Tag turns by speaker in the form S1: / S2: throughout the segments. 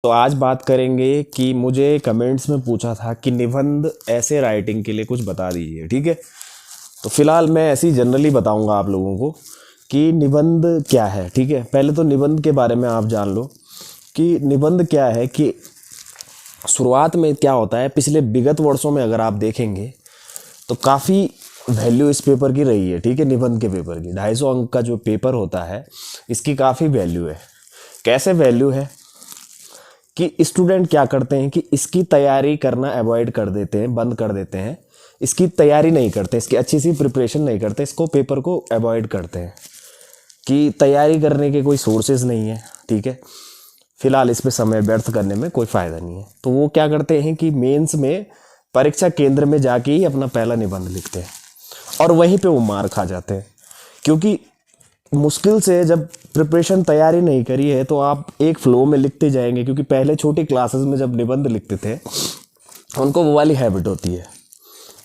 S1: तो आज बात करेंगे कि मुझे कमेंट्स में पूछा था कि निबंध ऐसे राइटिंग के लिए कुछ बता दीजिए। ठीक है, तो फिलहाल मैं ऐसे ही जनरली बताऊंगा आप लोगों को कि निबंध क्या है। ठीक है, पहले तो निबंध के बारे में आप जान लो कि निबंध क्या है। कि शुरुआत में क्या होता है, पिछले विगत वर्षों में अगर आप देखेंगे तो काफ़ी वैल्यू इस पेपर की रही है। ठीक है, निबंध के पेपर की 250 अंक का जो पेपर होता है इसकी काफ़ी वैल्यू है। कैसे वैल्यू है कि स्टूडेंट क्या करते हैं कि इसकी तैयारी करना अवॉइड कर देते हैं, बंद कर देते हैं, इसकी तैयारी नहीं करते, इसकी अच्छी सी प्रिपरेशन नहीं करते, इसको पेपर को अवॉइड करते हैं कि तैयारी करने के कोई सोर्सेज नहीं है। ठीक है, फिलहाल इस पे समय व्यर्थ करने में कोई फ़ायदा नहीं है। तो वो क्या करते हैं कि मेंस में परीक्षा केंद्र में जाके ही अपना पहला निबंध लिखते हैं और वहीं पे वो मार खा जाते हैं, क्योंकि मुश्किल से जब प्रिपरेशन तैयारी नहीं करी है तो आप एक फ्लो में लिखते जाएंगे। क्योंकि पहले छोटी क्लासेस में जब निबंध लिखते थे उनको वो वाली हैबिट होती है,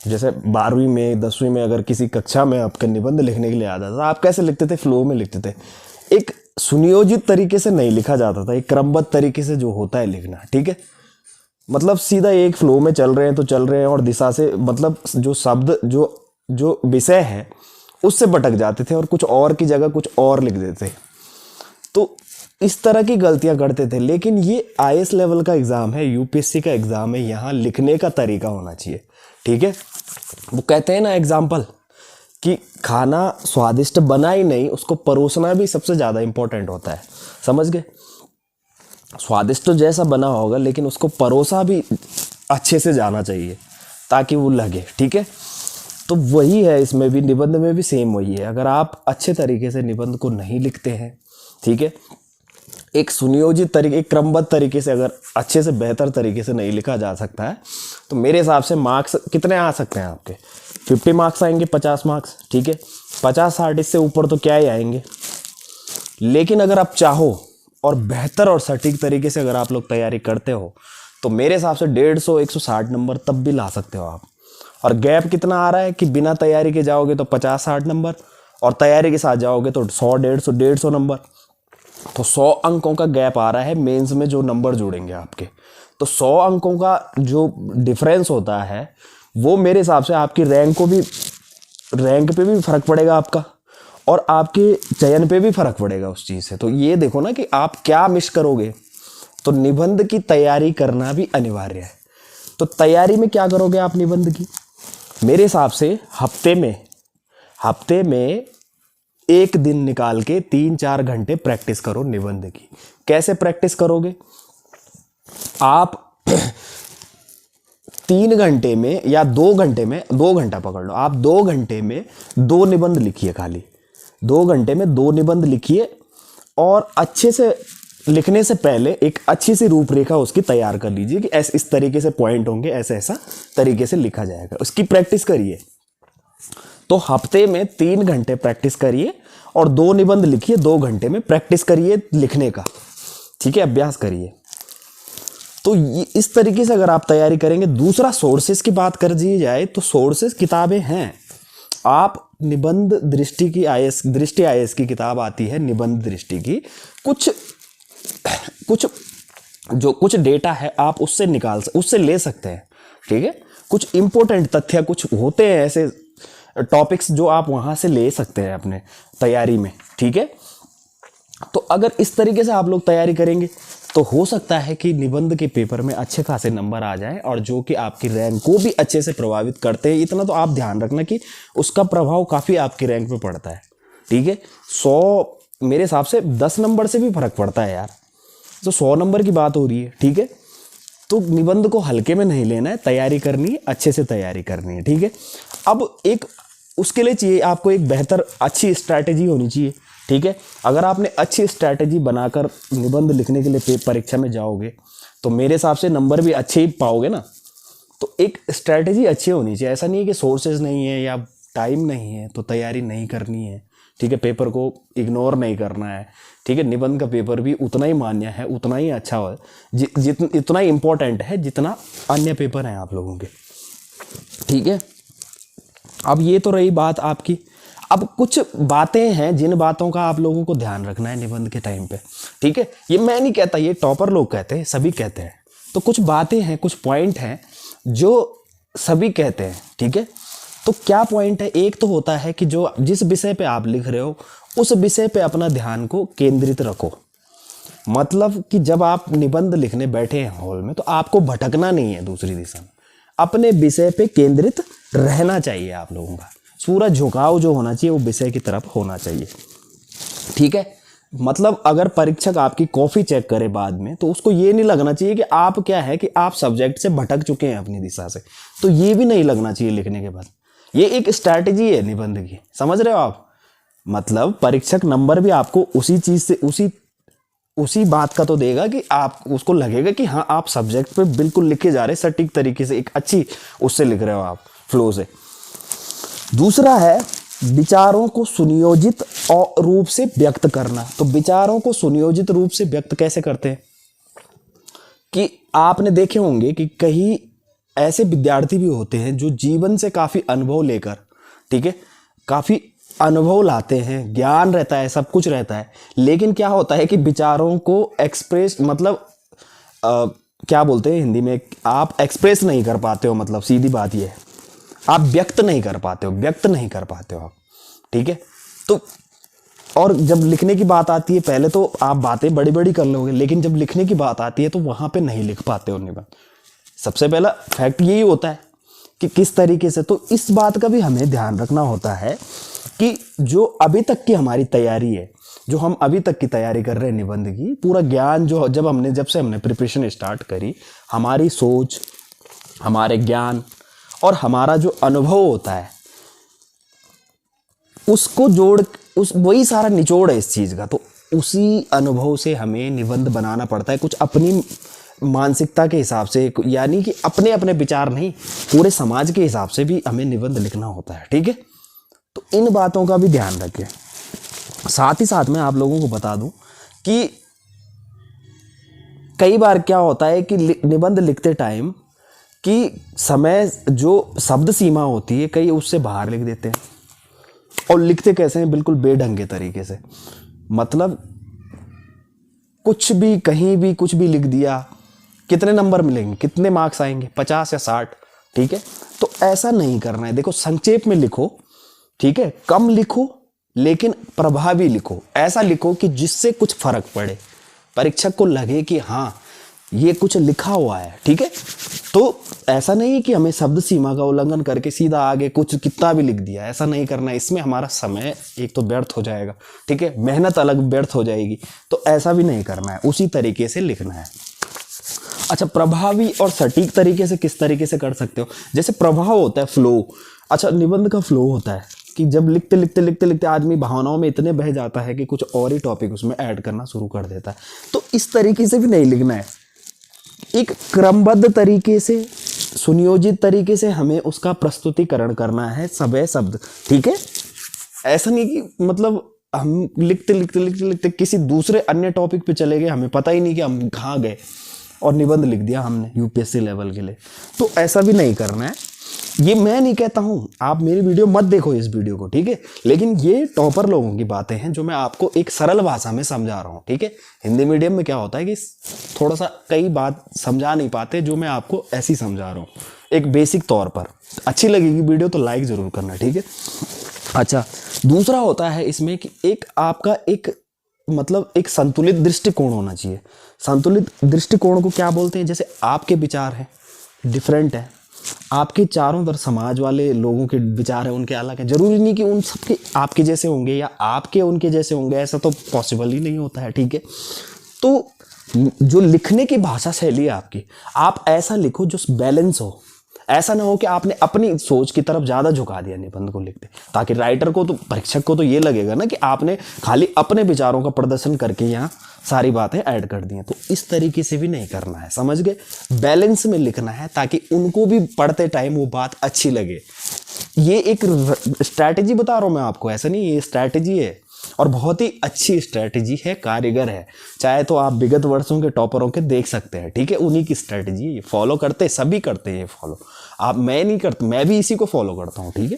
S1: जैसे 12वीं में 10वीं में अगर किसी कक्षा में आपका निबंध लिखने के लिए आता था, आप कैसे लिखते थे, फ्लो में लिखते थे। एक सुनियोजित तरीके से नहीं लिखा जाता था, एक क्रमबद्ध तरीके से जो होता है लिखना। ठीक है, मतलब सीधा एक फ्लो में चल रहे हैं तो चल रहे हैं और दिशा से मतलब जो शब्द जो विषय है उससे भटक जाते थे और कुछ और की जगह कुछ और लिख देते। तो इस तरह की गलतियां करते थे। लेकिन ये आईएएस लेवल का एग्ज़ाम है, यूपीएससी का एग्ज़ाम है, यहाँ लिखने का तरीका होना चाहिए। ठीक है, वो कहते हैं ना एग्जाम्पल कि खाना स्वादिष्ट बना ही नहीं, उसको परोसना भी सबसे ज़्यादा इंपॉर्टेंट होता है। समझ गए? स्वादिष्ट तो जैसा बना होगा लेकिन उसको परोसा भी अच्छे से जाना चाहिए ताकि वो लगे। ठीक है, तो वही है इसमें भी, निबंध में भी सेम वही है। अगर आप अच्छे तरीके से निबंध को नहीं लिखते हैं, ठीक है, एक सुनियोजित तरीके, एक क्रमबद्ध तरीके से अगर अच्छे से बेहतर तरीके से नहीं लिखा जा सकता है तो मेरे हिसाब से मार्क्स कितने आ सकते हैं आपके? 50 मार्क्स आएंगे, 50 मार्क्स। ठीक है, 50-60 इससे ऊपर तो क्या ही आएंगे। लेकिन अगर आप चाहो और बेहतर और सटीक तरीके से अगर आप लोग तैयारी करते हो तो मेरे हिसाब से 150-160 नंबर तब भी ला सकते हो आप। और गैप कितना आ रहा है कि बिना तैयारी के जाओगे तो 50-60 नंबर और तैयारी के साथ जाओगे तो 100-150 नंबर। तो 100 अंकों का गैप आ रहा है मेंस में जो नंबर जुड़ेंगे आपके। तो 100 अंकों का जो डिफरेंस होता है वो मेरे हिसाब से आपकी रैंक पे भी फर्क पड़ेगा आपका, और आपके चयन पे भी फर्क पड़ेगा उस चीज़ से। तो ये देखो ना कि आप क्या मिस करोगे। तो निबंध की तैयारी करना भी अनिवार्य है। तो तैयारी में क्या करोगे आप निबंध की? मेरे हिसाब से हफ्ते में एक दिन निकाल के 3-4 घंटे प्रैक्टिस करो निबंध की। कैसे प्रैक्टिस करोगे आप? 3 घंटे में या 2 घंटे में, 2 घंटा पकड़ लो आप, 2 घंटे में 2 निबंध लिखिए। खाली 2 घंटे में 2 निबंध लिखिए और अच्छे से लिखने से पहले एक अच्छी सी रूपरेखा उसकी तैयार कर लीजिए कि ऐसे इस तरीके से पॉइंट होंगे, ऐसे ऐसा तरीके से लिखा जाएगा। उसकी प्रैक्टिस करिए। तो हफ्ते में 3 घंटे प्रैक्टिस करिए और 2 निबंध लिखिए। 2 घंटे में प्रैक्टिस करिए लिखने का। ठीक है, अभ्यास करिए। तो ये इस तरीके से अगर आप तैयारी करेंगे। दूसरा, सोर्सेस की बात कर दी जाए तो सोर्सेस किताबें हैं। आप निबंध दृष्टि आईएएस की किताब आती है, निबंध दृष्टि की। कुछ डेटा है आप उससे ले सकते हैं। ठीक है, कुछ इंपॉर्टेंट तथ्य कुछ होते हैं ऐसे टॉपिक्स जो आप वहां से ले सकते हैं अपने तैयारी में। ठीक है, तो अगर इस तरीके से आप लोग तैयारी करेंगे तो हो सकता है कि निबंध के पेपर में अच्छे खासे नंबर आ जाएं और जो कि आपकी रैंक को भी अच्छे से प्रभावित करते हैं। इतना तो आप ध्यान रखना कि उसका प्रभाव काफ़ी आपकी रैंक पे पड़ता है। ठीक है, 100 मेरे हिसाब से 10 नंबर से भी फर्क पड़ता है यार। तो 100 नंबर की बात हो रही है। ठीक है, तो निबंध को हल्के में नहीं लेना है, तैयारी करनी है, अच्छे से तैयारी करनी है। ठीक है, अब एक उसके लिए चाहिए आपको एक बेहतर अच्छी स्ट्रैटेजी होनी चाहिए। ठीक है, अगर आपने अच्छी स्ट्रैटेजी बनाकर निबंध लिखने के लिए परीक्षा में जाओगे तो मेरे हिसाब से नंबर भी अच्छे ही पाओगे ना। तो एक स्ट्रैटेजी अच्छी होनी चाहिए। ऐसा नहीं है कि सोर्सेज नहीं है या टाइम नहीं है तो तैयारी नहीं करनी है। ठीक है, पेपर को इग्नोर नहीं करना है। ठीक है, निबंध का पेपर भी उतना ही मान्य है, उतना ही अच्छा है, इतना ही इम्पोर्टेंट है जितना अन्य पेपर हैं आप लोगों के। ठीक है, अब ये तो रही बात आपकी। अब कुछ बातें हैं जिन बातों का आप लोगों को ध्यान रखना है निबंध के टाइम पे, ठीक है। ये मैं नहीं कहता, ये टॉपर लोग कहते हैं, सभी कहते हैं। तो कुछ बातें हैं, कुछ पॉइंट हैं जो सभी कहते हैं, ठीक है। तो क्या पॉइंट है, एक तो होता है कि जो जिस विषय पे आप लिख रहे हो उस विषय पे अपना ध्यान को केंद्रित रखो। मतलब कि जब आप निबंध लिखने बैठे हैं हॉल में तो आपको भटकना नहीं है दूसरी दिशा में, अपने विषय पे केंद्रित रहना चाहिए। आप लोगों का पूरा झुकाव जो होना चाहिए वो विषय की तरफ होना चाहिए, ठीक है। मतलब अगर परीक्षक आपकी कॉपी चेक करे बाद में तो उसको ये नहीं लगना चाहिए कि आप क्या है कि आप सब्जेक्ट से भटक चुके हैं अपनी दिशा से, तो ये भी नहीं लगना चाहिए लिखने के बाद। ये एक स्ट्रैटेजी है निबंध की, समझ रहे हो आप। मतलब परीक्षक नंबर भी आपको उसी चीज से उसी बात का तो देगा कि आप उसको लगेगा कि हाँ आप सब्जेक्ट पे बिल्कुल लिखे जा रहे सटीक तरीके से, एक अच्छी उससे लिख रहे हो आप फ्लो से। दूसरा है विचारों को सुनियोजित रूप से व्यक्त करना। तो विचारों को सुनियोजित रूप से व्यक्त कैसे करते हैं कि आपने देखे होंगे कि कई ऐसे विद्यार्थी भी होते हैं जो जीवन से काफी अनुभव लेकर, ठीक है, काफी अनुभव लाते हैं, ज्ञान रहता है, सब कुछ रहता है, लेकिन क्या होता है कि विचारों को एक्सप्रेस मतलब क्या बोलते हैं हिंदी में, आप एक्सप्रेस नहीं कर पाते हो। मतलब सीधी बात ये है, आप व्यक्त नहीं कर पाते हो आप, ठीक है। तो और जब लिखने की बात आती है पहले तो आप बातें बड़ी बड़ी कर लोगे, लेकिन जब लिखने की बात आती है तो वहां पे नहीं लिख पाते हो निबंध। सबसे पहला फैक्ट यही होता है कि किस तरीके से। तो इस बात का भी हमें ध्यान रखना होता है कि जो अभी तक की हमारी तैयारी है, जो हम अभी तक की तैयारी कर रहे हैं निबंध की, पूरा ज्ञान जो जब से हमने प्रिपरेशन स्टार्ट करी, हमारी सोच, हमारे ज्ञान और हमारा जो अनुभव होता है उसको वही सारा निचोड़ है इस चीज का। तो उसी अनुभव से हमें निबंध बनाना पड़ता है, कुछ अपनी मानसिकता के हिसाब से, यानी कि अपने अपने विचार नहीं, पूरे समाज के हिसाब से भी हमें निबंध लिखना होता है, ठीक है। तो इन बातों का भी ध्यान रखें। साथ ही साथ मैं आप लोगों को बता दूं कि कई बार क्या होता है कि निबंध लिखते टाइम कि समय जो शब्द सीमा होती है कई उससे बाहर लिख देते हैं, और लिखते कैसे हैं, बिल्कुल बेढंगे तरीके से। मतलब कुछ भी कहीं भी कुछ भी लिख दिया, कितने नंबर मिलेंगे, कितने मार्क्स आएंगे, 50 या 60, ठीक है। तो ऐसा नहीं करना है। देखो संक्षेप में लिखो, ठीक है, कम लिखो लेकिन प्रभावी लिखो। ऐसा लिखो कि जिससे कुछ फर्क पड़े, परीक्षक को लगे कि हाँ ये कुछ लिखा हुआ है, ठीक है। तो ऐसा नहीं कि हमें शब्द सीमा का उल्लंघन करके सीधा आगे कुछ कितना भी लिख दिया, ऐसा नहीं करना है। इसमें हमारा समय एक तो व्यर्थ हो जाएगा, ठीक है, मेहनत अलग व्यर्थ हो जाएगी। तो ऐसा भी नहीं करना है, उसी तरीके से लिखना है। अच्छा, प्रभावी और सटीक तरीके से किस तरीके से कर सकते हो, जैसे प्रभाव होता है फ्लो। अच्छा, निबंध का फ्लो होता है कि जब लिखते लिखते लिखते लिखते आदमी भावनाओं में इतने बह जाता है कि कुछ और ही टॉपिक उसमें ऐड करना शुरू कर देता है। तो इस तरीके से भी नहीं लिखना है, एक क्रमबद्ध तरीके से, सुनियोजित तरीके से हमें उसका प्रस्तुतिकरण करना है, सब शब्द, ठीक है। ऐसा नहीं कि मतलब हम लिखते लिखते लिखते लिखते किसी दूसरे अन्य टॉपिक पे चले गए, हमें पता ही नहीं कि हम कहाँ गए और निबंध लिख दिया हमने यूपीएससी लेवल के लिए। तो ऐसा भी नहीं करना है। ये मैं नहीं कहता हूं, आप मेरी वीडियो मत देखो इस वीडियो को, ठीक है, लेकिन ये टॉपर लोगों की बातें हैं जो मैं आपको एक सरल भाषा में समझा रहा हूं, ठीक है। हिंदी मीडियम में क्या होता है कि थोड़ा सा कई बात समझा नहीं पाते, जो मैं आपको ऐसी समझा रहा हूं एक बेसिक तौर पर। अच्छी लगेगी वीडियो तो लाइक जरूर करना, ठीक है। अच्छा, दूसरा होता है इसमें कि एक आपका एक मतलब एक संतुलित दृष्टिकोण होना चाहिए। संतुलित दृष्टिकोण को क्या बोलते हैं, जैसे आपके विचार हैं डिफरेंट है, आपके चारों तरफ समाज वाले लोगों के विचार हैं उनके अलग है। जरूरी नहीं कि उन सबके आपके जैसे होंगे या आपके उनके जैसे होंगे, ऐसा तो पॉसिबल ही नहीं होता है, ठीक है। तो जो लिखने की भाषा शैली है आपकी, आप ऐसा लिखो जो बैलेंस हो। ऐसा ना हो कि आपने अपनी सोच की तरफ ज्यादा झुका दिया निबंध को लिखते, ताकि राइटर को तो, परीक्षक को तो ये लगेगा ना कि आपने खाली अपने विचारों का प्रदर्शन करके यहाँ सारी बातें ऐड कर दी हैं। तो इस तरीके से भी नहीं करना है, समझ गए। बैलेंस में लिखना है ताकि उनको भी पढ़ते टाइम वो बात अच्छी लगे। ये एक स्ट्रैटेजी बता रहा हूं मैं आपको, ऐसा नहीं, ये स्ट्रैटेजी है और बहुत ही अच्छी स्ट्रैटेजी है, कारीगर है। चाहे तो आप विगत वर्षों के टॉपरों के देख सकते हैं, ठीक है, उन्हीं की स्ट्रैटेजी ये फॉलो करते, सभी करते हैं ये फॉलो। आप, मैं नहीं करता, मैं भी इसी को फॉलो करता हूं, ठीक है।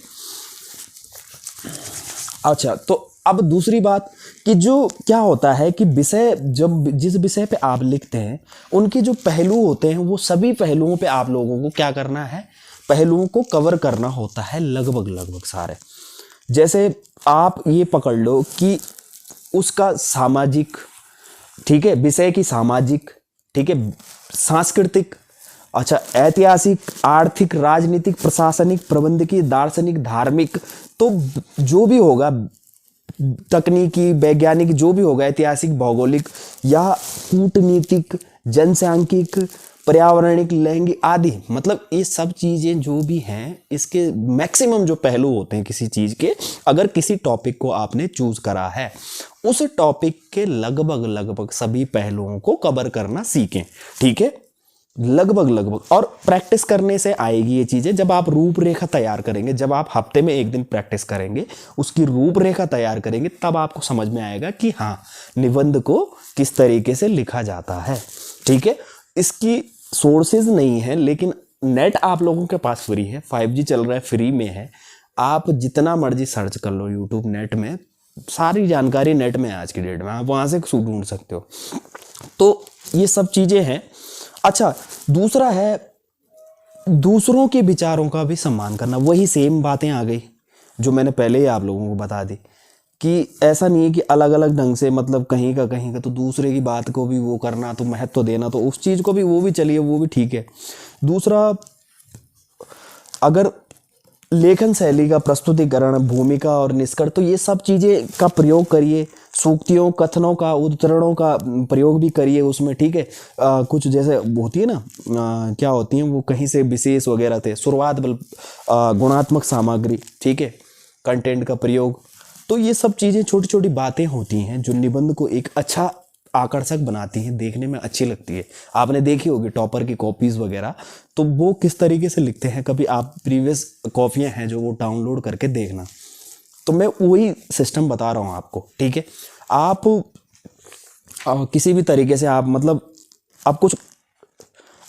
S1: अच्छा, तो अब दूसरी बात कि जो क्या होता है कि विषय, जब जिस विषय पे आप लिखते हैं उनके जो पहलू होते हैं वो सभी पहलुओं पे आप लोगों को क्या करना है, पहलुओं को कवर करना होता है लगभग लगभग सारे। जैसे आप ये पकड़ लो कि उसका सामाजिक, ठीक है, विषय की सामाजिक, ठीक है, सांस्कृतिक, अच्छा, ऐतिहासिक, आर्थिक, राजनीतिक, प्रशासनिक, प्रबंधकीय, दार्शनिक, धार्मिक, तो जो भी होगा, तकनीकी, वैज्ञानिक, जो भी होगा, ऐतिहासिक, भौगोलिक या कूटनीतिक, जनसांख्यिक, पर्यावरणिक, लैंगिक आदि, मतलब ये सब चीज़ें जो भी हैं, इसके मैक्सिमम जो पहलू होते हैं किसी चीज़ के, अगर किसी टॉपिक को आपने चूज करा है, उस टॉपिक के लगभग लगभग सभी पहलुओं को कवर करना सीखें, ठीक है, लगभग लगभग। और प्रैक्टिस करने से आएगी ये चीज़ें। जब आप रूपरेखा तैयार करेंगे, जब आप हफ्ते में एक दिन प्रैक्टिस करेंगे, उसकी रूपरेखा तैयार करेंगे, तब आपको समझ में आएगा कि हाँ, निबंध को किस तरीके से लिखा जाता है, ठीक है। इसकी सोर्सेज नहीं है, लेकिन नेट आप लोगों के पास फ्री है, 5G चल रहा है, फ्री में है, आप जितना मर्जी सर्च कर लो यूट्यूब, नेट में सारी जानकारी नेट में है आज की डेट में, आप वहाँ से ढूंढ सकते हो। तो ये सब चीज़ें हैं। अच्छा, दूसरा है दूसरों के विचारों का भी सम्मान करना। वही सेम बातें आ गई जो मैंने पहले ही आप लोगों को बता दी कि ऐसा नहीं है कि अलग अलग ढंग से, मतलब कहीं का तो दूसरे की बात को भी वो करना, तो महत्व देना, तो उस चीज़ को भी, वो भी चलिए, वो भी ठीक है। दूसरा, अगर लेखन शैली का प्रस्तुतिकरण, भूमिका और निष्कर्ष, तो ये सब चीज़ें का प्रयोग करिए। सूक्तियों, कथनों का, उद्धरणों का प्रयोग भी करिए उसमें, ठीक है। कुछ जैसे होती है ना, क्या होती हैं वो, कहीं से विशेष वगैरह थे, शुरुआत बल, गुणात्मक सामग्री, ठीक है, कंटेंट का प्रयोग। तो ये सब चीज़ें छोटी छोटी बातें होती हैं जो निबंध को एक अच्छा आकर्षक बनाती हैं, देखने में अच्छी लगती है। आपने देखी होगी टॉपर की कॉपीज़ वगैरह, तो वो किस तरीके से लिखते हैं, कभी आप प्रीवियस कॉपियाँ हैं जो वो डाउनलोड करके देखना। तो मैं वही सिस्टम बता रहा हूँ आपको, ठीक है। आप किसी भी तरीके से आप, मतलब आप कुछ,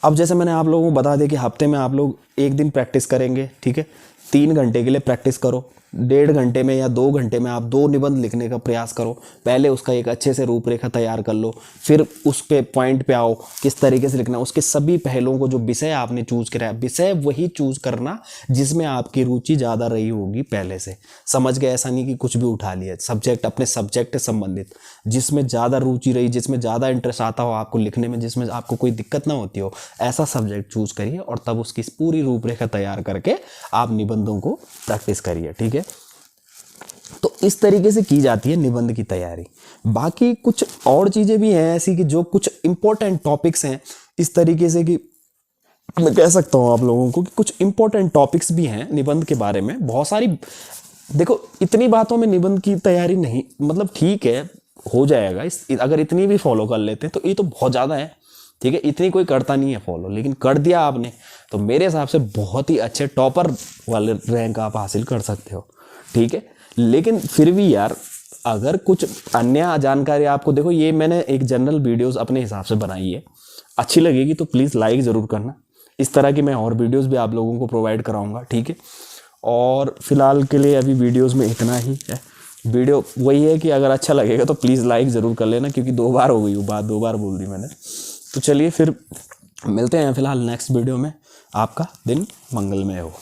S1: अब जैसे मैंने आप लोगों को बता दिया कि हफ्ते में आप लोग एक दिन प्रैक्टिस करेंगे, ठीक है, 3 घंटे के लिए प्रैक्टिस करो, 1.5 घंटे में या 2 घंटे में आप 2 निबंध लिखने का प्रयास करो। पहले उसका एक अच्छे से रूपरेखा तैयार कर लो, फिर उस पे पॉइंट पे आओ, किस तरीके से लिखना, उसके सभी पहलुओं को, जो विषय आपने चूज करा है, विषय वही चूज करना जिसमें आपकी रुचि ज़्यादा रही होगी पहले से, समझ गए। ऐसा नहीं कि कुछ भी उठा लिया, सब्जेक्ट, अपने सब्जेक्ट से संबंधित, जिसमें ज़्यादा रुचि रही, जिसमें ज़्यादा इंटरेस्ट आता हो आपको लिखने में, जिसमें आपको कोई दिक्कत ना होती हो, ऐसा सब्जेक्ट चूज करिए और तब उसकी पूरी रूपरेखा तैयार करके आप निबंधों को प्रैक्टिस करिए, ठीक है। तो इस तरीके से की जाती है निबंध की तैयारी। बाकी कुछ और चीज़ें भी हैं ऐसी कि जो कुछ इंपॉर्टेंट टॉपिक्स हैं, इस तरीके से कि मैं कह सकता हूँ आप लोगों को कि कुछ इंपॉर्टेंट टॉपिक्स भी हैं निबंध के बारे में, बहुत सारी। देखो, इतनी बातों में निबंध की तैयारी नहीं, मतलब ठीक है, हो जाएगा, अगर इतनी भी फॉलो कर लेते हैं तो ये तो बहुत ज़्यादा है, ठीक है। इतनी कोई करता नहीं है फॉलो, लेकिन कर दिया आपने तो मेरे हिसाब से बहुत ही अच्छे टॉपर वाले रैंक आप हासिल कर सकते हो, ठीक है। लेकिन फिर भी यार, अगर कुछ अन्य जानकारी आपको, देखो ये मैंने एक जनरल वीडियोस अपने हिसाब से बनाई है, अच्छी लगेगी तो प्लीज़ लाइक ज़रूर करना। इस तरह की मैं और वीडियोस भी आप लोगों को प्रोवाइड कराऊंगा, ठीक है। और फिलहाल के लिए अभी वीडियोस में इतना ही है। वीडियो वही है कि अगर अच्छा लगेगा तो प्लीज़ लाइक ज़रूर कर लेना, क्योंकि 2 बार हो गई वो बात, 2 बार बोल दी मैंने। तो चलिए फिर मिलते हैं फिलहाल नेक्स्ट वीडियो में। आपका दिन मंगलमय हो।